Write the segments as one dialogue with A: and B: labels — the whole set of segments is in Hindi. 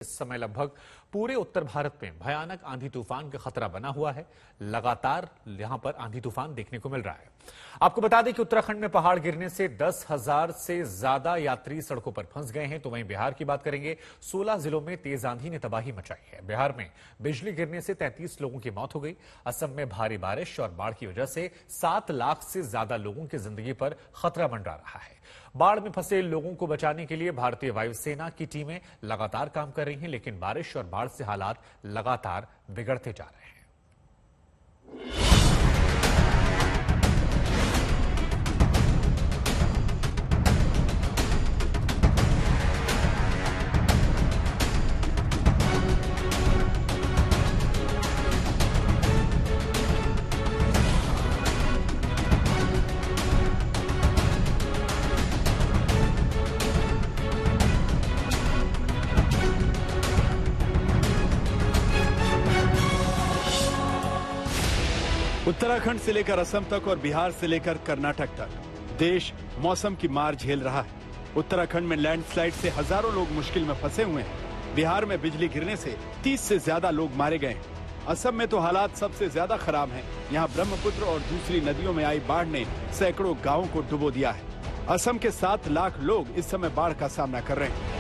A: इस समय लगभग पूरे उत्तर भारत में भयानक आंधी तूफान का खतरा बना हुआ है। लगातार यहां पर आंधी तूफान देखने को मिल रहा है। आपको बता दें कि उत्तराखंड में पहाड़ गिरने से 10,000 से ज्यादा यात्री सड़कों पर फंस गए हैं। तो वहीं बिहार की बात करेंगे, 16 जिलों में तेज आंधी ने तबाही मचाई है। बिहार में बिजली गिरने से 33 लोगों की मौत हो गई। असम में भारी बारिश और बाढ़ की वजह से 7 लाख से ज्यादा लोगों की जिंदगी पर खतरा मंडरा रहा है। बाढ़ में फंसे लोगों को बचाने के लिए भारतीय वायुसेना की टीमें लगातार काम कर रही हैं, लेकिन बारिश और बाढ़ से हालात लगातार बिगड़ते जा रहे हैं।
B: उत्तराखंड से लेकर असम तक और बिहार से लेकर कर्नाटक तक देश मौसम की मार झेल रहा है। उत्तराखंड में लैंडस्लाइड से हजारों लोग मुश्किल में फंसे हुए हैं। बिहार में बिजली गिरने से 30 से ज्यादा लोग मारे गए हैं। असम में तो हालात सबसे ज्यादा खराब हैं। यहाँ ब्रह्मपुत्र और दूसरी नदियों में आई बाढ़ ने सैकड़ों गाँवों को डुबो दिया है। असम के 7 लाख लोग इस समय बाढ़ का सामना कर रहे हैं।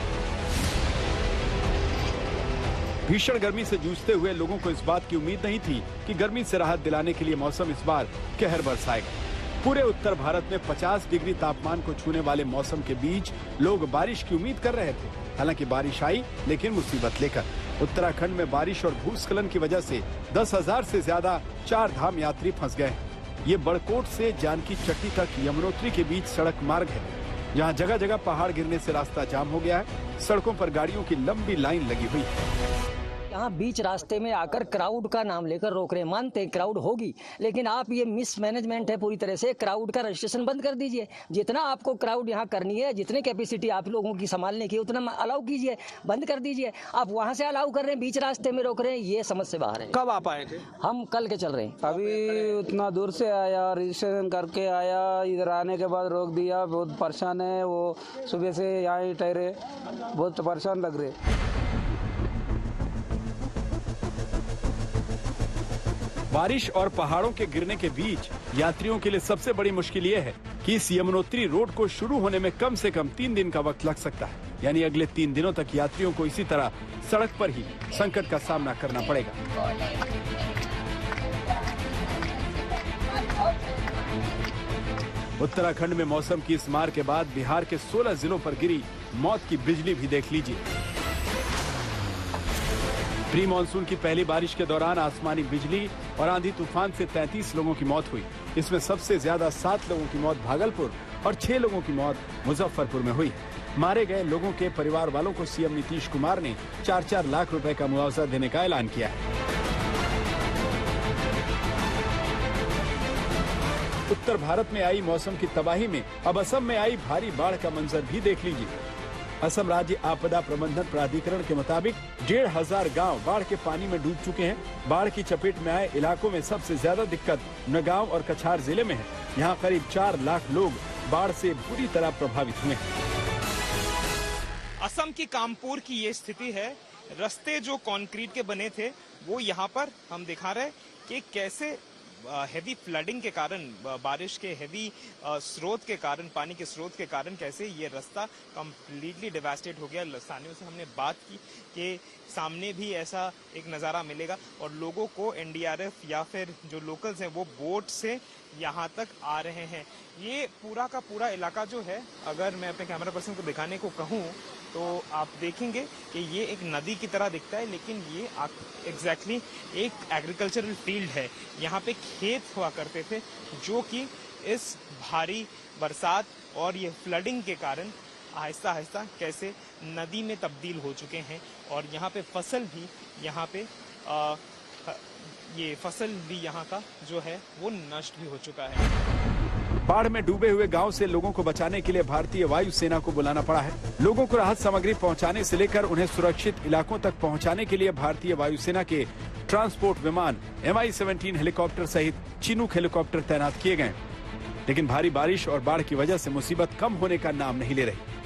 B: भीषण गर्मी से जूझते हुए लोगों को इस बात की उम्मीद नहीं थी कि गर्मी से राहत दिलाने के लिए मौसम इस बार कहर बरसाएगा। पूरे उत्तर भारत में 50 डिग्री तापमान को छूने वाले मौसम के बीच लोग बारिश की उम्मीद कर रहे थे। हालांकि बारिश आई, लेकिन मुसीबत लेकर। उत्तराखंड में बारिश और भूस्खलन की वजह से 10,000 से ज्यादा 4 धाम यात्री फंस गए हैं। ये बड़कोट से जानकी चट्टी तक यमुनोत्री के बीच सड़क मार्ग है, जहाँ जगह जगह पहाड़ गिरने से रास्ता जाम हो गया है। सड़कों पर गाड़ियों की लंबी लाइन लगी हुई है।
C: यहाँ बीच रास्ते में आकर क्राउड का नाम लेकर रोक रहे हैं। मानते हैं क्राउड होगी, लेकिन आप ये मिसमैनेजमेंट है पूरी तरह से। क्राउड का रजिस्ट्रेशन बंद कर दीजिए। जितना आपको क्राउड यहाँ करनी है, जितने कैपेसिटी आप लोगों की संभालने की, उतना अलाउ कीजिए, बंद कर दीजिए। आप वहाँ से अलाउ कर रहे हैं, बीच रास्ते में रोक रहे हैं, ये समझ से बाहर है।
D: कब आप आए थे?
C: हम कल के चल रहे हैं।
D: अभी उतना दूर से आया, रजिस्ट्रेशन करके आया, इधर आने के बाद रोक दिया। बहुत परेशान है। वो सुबह से यहाँ ही ठहरे, बहुत परेशान लग रहे।
B: बारिश और पहाड़ों के गिरने के बीच यात्रियों के लिए सबसे बड़ी मुश्किल ये है कि इस यमुनोत्री रोड को शुरू होने में कम से कम 3 दिन का वक्त लग सकता है। यानी अगले 3 दिनों तक यात्रियों को इसी तरह सड़क पर ही संकट का सामना करना पड़ेगा। उत्तराखंड में मौसम की इस मार के बाद बिहार के 16 जिलों पर गिरी मौत की बिजली भी देख लीजिए। प्री मानसून की पहली बारिश के दौरान आसमानी बिजली और आंधी तूफान से 33 लोगों की मौत हुई। इसमें सबसे ज्यादा 7 लोगों की मौत भागलपुर और 6 लोगों की मौत मुजफ्फरपुर में हुई। मारे गए लोगों के परिवार वालों को सीएम नीतीश कुमार ने 4-4 लाख रुपए का मुआवजा देने का ऐलान किया है। उत्तर भारत में आई मौसम की तबाही में अब असम में आई भारी बाढ़ का मंजर भी देख लीजिए। असम राज्य आपदा प्रबंधन प्राधिकरण के मुताबिक 1,500 गांव बाढ़ के पानी में डूब चुके हैं। बाढ़ की चपेट में आए इलाकों में सबसे ज्यादा दिक्कत नगांव और कछार जिले में है। यहां करीब 4 लाख लोग बाढ़ से बुरी तरह प्रभावित हुए हैं।
E: असम की कामपुर की ये स्थिति है। रास्ते जो कंक्रीट के बने थे, वो यहाँ पर हम दिखा रहे कि कैसे हेवी फ्लडिंग के कारण, बारिश के हेवी स्रोत के कारण, पानी के स्रोत के कारण कैसे ये रास्ता कंप्लीटली डिवास्टेड हो गया। स्थानीयों से हमने बात की कि सामने भी ऐसा एक नज़ारा मिलेगा और लोगों को एनडीआरएफ या फिर जो लोकल्स हैं वो बोट से यहाँ तक आ रहे हैं। ये पूरा का पूरा इलाका जो है, अगर मैं अपने कैमरा पर्सन को दिखाने को कहूँ तो आप देखेंगे कि ये एक नदी की तरह दिखता है, लेकिन ये एग्जैक्टली एक एग्रीकल्चरल फील्ड है। यहाँ पे खेत हुआ करते थे, जो कि इस भारी बरसात और ये फ्लडिंग के कारण आहिस्ता आहिस्ता कैसे नदी में तब्दील हो चुके हैं। और यहाँ पे फसल भी ये फसल भी यहाँ का जो है वो नष्ट भी हो चुका है।
B: बाढ़ में डूबे हुए गांव से लोगों को बचाने के लिए भारतीय वायुसेना को बुलाना पड़ा है। लोगों को राहत सामग्री पहुंचाने से लेकर उन्हें सुरक्षित इलाकों तक पहुंचाने के लिए भारतीय वायुसेना के ट्रांसपोर्ट विमान Mi-17 हेलीकॉप्टर सहित चिनूक हेलीकॉप्टर तैनात किए गए। लेकिन भारी बारिश और बाढ़ की वजह से मुसीबत कम होने का नाम नहीं ले रही।